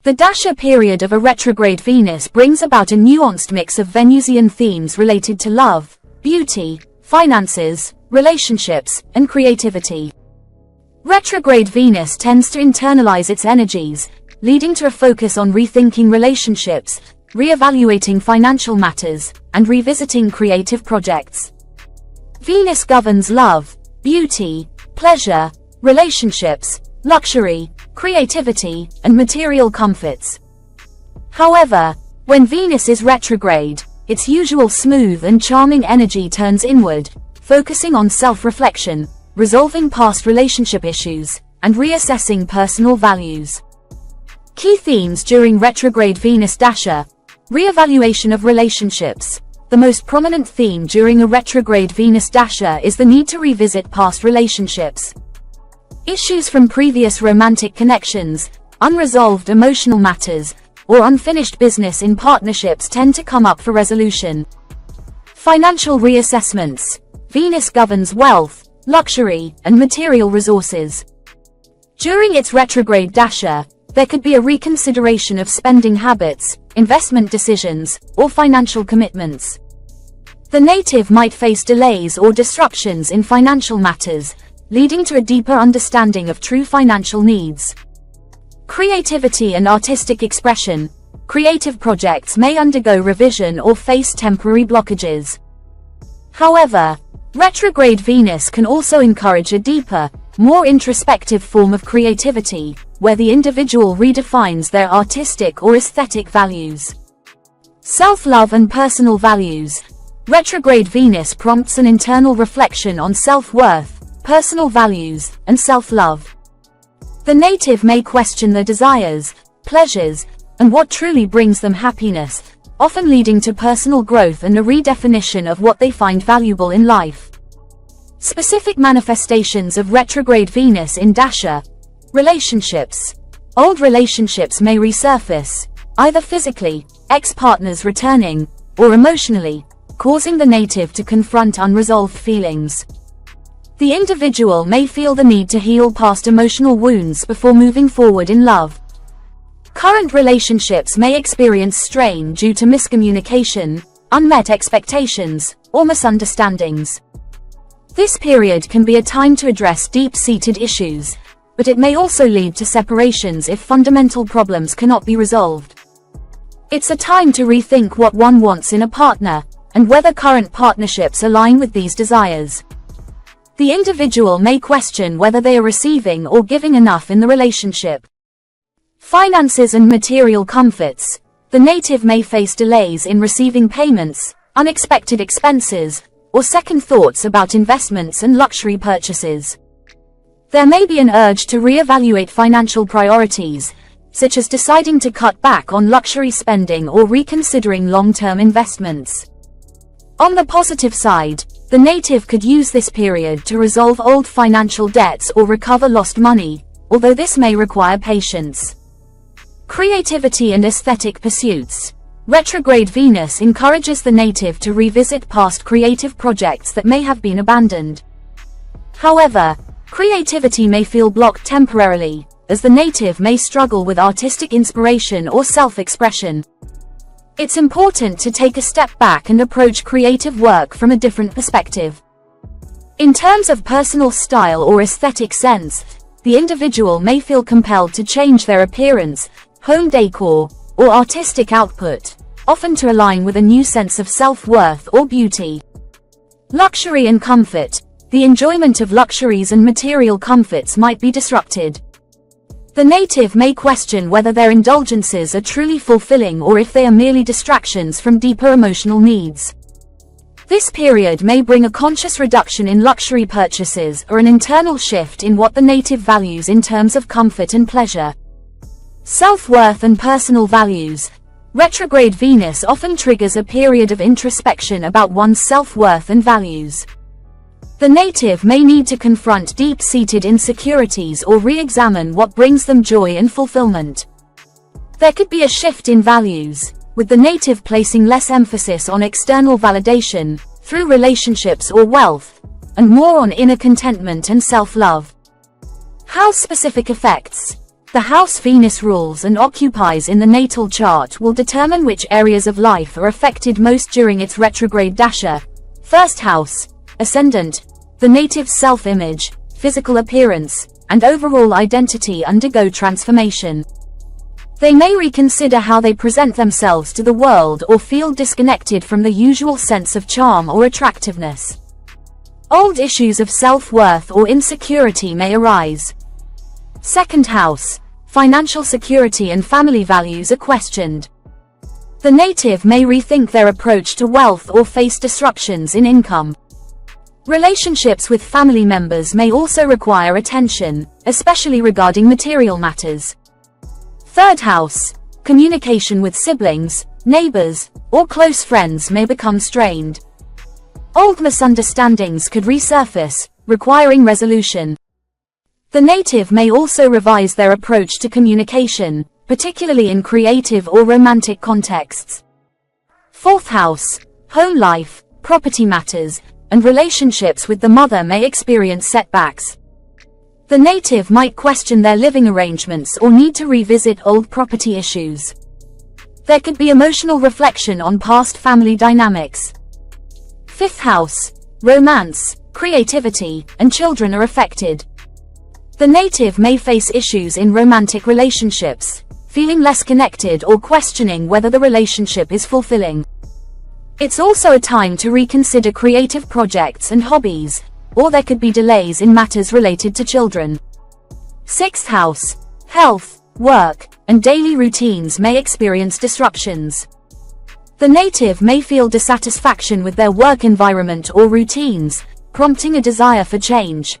The Dasha period of a retrograde Venus brings about a nuanced mix of Venusian themes related to love, beauty, finances, relationships, and creativity. Retrograde Venus tends to internalize its energies, leading to a focus on rethinking relationships, re-evaluating financial matters, and revisiting creative projects. Venus governs love, beauty, pleasure, relationships, luxury, creativity, and material comforts. However, when Venus is retrograde, its usual smooth and charming energy turns inward, focusing on self-reflection, resolving past relationship issues, and reassessing personal values. Key themes during retrograde Venus Dasha: re-evaluation of relationships. The most prominent theme during a retrograde Venus Dasha is the need to revisit past relationships. Issues from previous romantic connections, unresolved emotional matters, or unfinished business in partnerships tend to come up for resolution. Financial reassessments. Venus governs wealth, luxury, and material resources. During its retrograde Dasha, there could be a reconsideration of spending habits, investment decisions, or financial commitments. The native might face delays or disruptions in financial matters, leading to a deeper understanding of true financial needs. Creativity and artistic expression. Creative projects may undergo revision or face temporary blockages. However, retrograde Venus can also encourage a deeper, more introspective form of creativity, where the individual redefines their artistic or aesthetic values. Self-love and personal values. Retrograde Venus prompts an internal reflection on self-worth, personal values, and self-love. The native may question their desires, pleasures, and what truly brings them happiness, often leading to personal growth and a redefinition of what they find valuable in life. Specific manifestations of retrograde Venus in Dasha. Relationships. Old relationships may resurface, either physically, ex-partners returning, or emotionally, causing the native to confront unresolved feelings. The individual may feel the need to heal past emotional wounds before moving forward in love. Current relationships may experience strain due to miscommunication, unmet expectations, or misunderstandings. This period can be a time to address deep-seated issues, but it may also lead to separations if fundamental problems cannot be resolved. It's a time to rethink what one wants in a partner, and whether current partnerships align with these desires. The individual may question whether they are receiving or giving enough in the relationship. Finances and material comforts. The native may face delays in receiving payments, unexpected expenses, or second thoughts about investments and luxury purchases. There may be an urge to reevaluate financial priorities, such as deciding to cut back on luxury spending or reconsidering long-term investments. On the positive side, the native could use this period to resolve old financial debts or recover lost money, although this may require patience. Creativity and aesthetic pursuits. Retrograde Venus encourages the native to revisit past creative projects that may have been abandoned. However, creativity may feel blocked temporarily, as the native may struggle with artistic inspiration or self-expression. It's important to take a step back and approach creative work from a different perspective. In terms of personal style or aesthetic sense, the individual may feel compelled to change their appearance, home decor, or artistic output, often to align with a new sense of self-worth or beauty. Luxury and comfort. The enjoyment of luxuries and material comforts might be disrupted. The native may question whether their indulgences are truly fulfilling or if they are merely distractions from deeper emotional needs. This period may bring a conscious reduction in luxury purchases or an internal shift in what the native values in terms of comfort and pleasure. Self-worth and personal values. Retrograde Venus often triggers a period of introspection about one's self-worth and values. The native may need to confront deep-seated insecurities or re-examine what brings them joy and fulfillment. There could be a shift in values, with the native placing less emphasis on external validation, through relationships or wealth, and more on inner contentment and self-love. House-specific effects. The house Venus rules and occupies in the natal chart will determine which areas of life are affected most during its retrograde dasha. First house, ascendant. The native's self-image, physical appearance, and overall identity undergo transformation. They may reconsider how they present themselves to the world or feel disconnected from the usual sense of charm or attractiveness. Old issues of self-worth or insecurity may arise. Second house, financial security and family values are questioned. The native may rethink their approach to wealth or face disruptions in income. Relationships with family members may also require attention, especially regarding material matters. Third house, communication with siblings, neighbors, or close friends may become strained. Old misunderstandings could resurface, requiring resolution. The native may also revise their approach to communication, particularly in creative or romantic contexts. Fourth house, home life, property matters, and relationships with the mother may experience setbacks. The native might question their living arrangements or need to revisit old property issues. There could be emotional reflection on past family dynamics. Fifth house, romance, creativity, and children are affected. The native may face issues in romantic relationships, feeling less connected or questioning whether the relationship is fulfilling. It's also a time to reconsider creative projects and hobbies, or there could be delays in matters related to children. Sixth house, health, work, and daily routines may experience disruptions. The native may feel dissatisfaction with their work environment or routines, prompting a desire for change.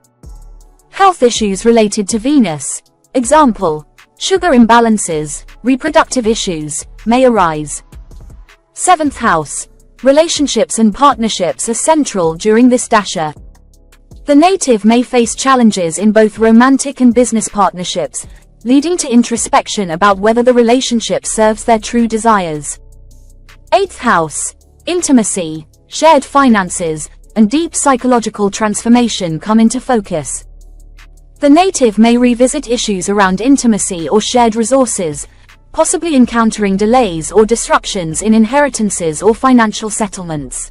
Health issues related to Venus, example, sugar imbalances, reproductive issues, may arise. Seventh house, relationships and partnerships are central during this dasha. The native may face challenges in both romantic and business partnerships, leading to introspection about whether the relationship serves their true desires. Eighth house, intimacy, shared finances, and deep psychological transformation come into focus. The native may revisit issues around intimacy or shared resources, possibly encountering delays or disruptions in inheritances or financial settlements.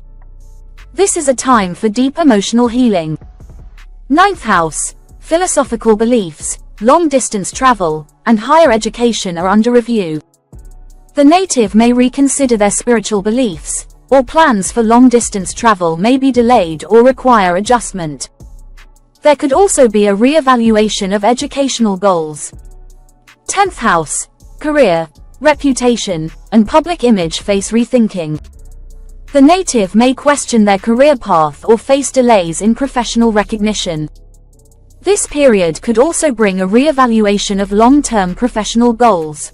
This is a time for deep emotional healing. Ninth house, philosophical beliefs, long-distance travel, and higher education are under review. The native may reconsider their spiritual beliefs, or plans for long-distance travel may be delayed or require adjustment. There could also be a re-evaluation of educational goals. 10th house, career, reputation, and public image face rethinking. The native may question their career path or face delays in professional recognition. This period could also bring a re-evaluation of long-term professional goals.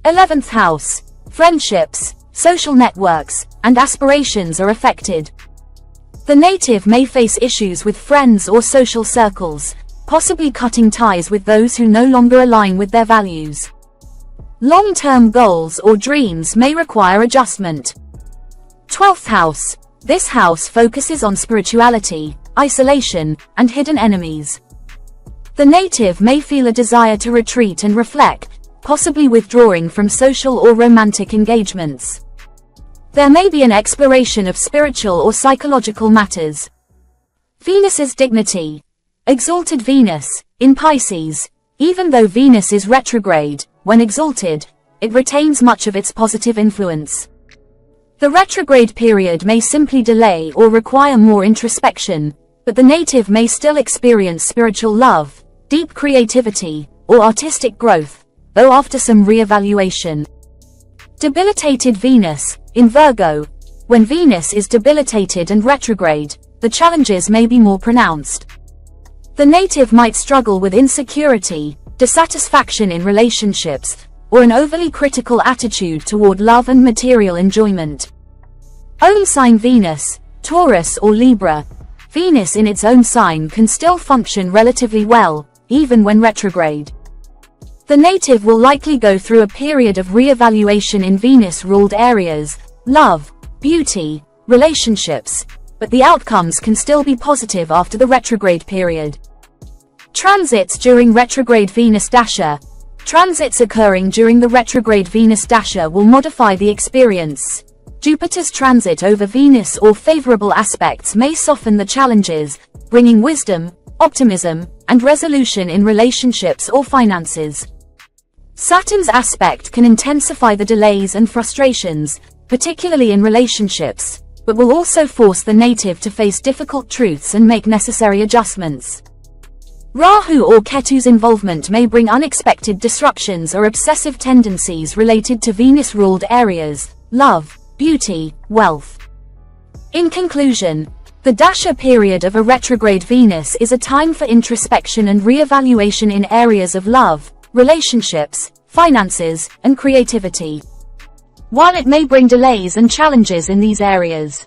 11th house, friendships, social networks, and aspirations are affected. The native may face issues with friends or social circles, possibly cutting ties with those who no longer align with their values. Long-term goals or dreams may require adjustment. 12th house, this house focuses on spirituality, isolation, and hidden enemies. The native may feel a desire to retreat and reflect, possibly withdrawing from social or romantic engagements. There may be an exploration of spiritual or psychological matters. Venus's dignity. Exalted Venus, in Pisces. Even though Venus is retrograde, when exalted, it retains much of its positive influence. The retrograde period may simply delay or require more introspection, but the native may still experience spiritual love, deep creativity, or artistic growth, though after some re-evaluation. Debilitated Venus, in Virgo. When Venus is debilitated and retrograde, the challenges may be more pronounced. The native might struggle with insecurity, dissatisfaction in relationships, or an overly critical attitude toward love and material enjoyment. Own sign Venus, Taurus or Libra. Venus in its own sign can still function relatively well, even when retrograde. The native will likely go through a period of re-evaluation in Venus-ruled areas, love, beauty, relationships, but the outcomes can still be positive after the retrograde period. Transits during retrograde Venus dasha. Transits occurring during the retrograde Venus Dasha will modify the experience. Jupiter's transit over Venus or favorable aspects may soften the challenges, bringing wisdom, optimism, and resolution in relationships or finances. Saturn's aspect can intensify the delays and frustrations, particularly in relationships, but will also force the native to face difficult truths and make necessary adjustments. Rahu or Ketu's involvement may bring unexpected disruptions or obsessive tendencies related to Venus-ruled areas, love, beauty, wealth. In conclusion, the Dasha period of a retrograde Venus is a time for introspection and re-evaluation in areas of love, relationships, finances, and creativity. While it may bring delays and challenges in these areas,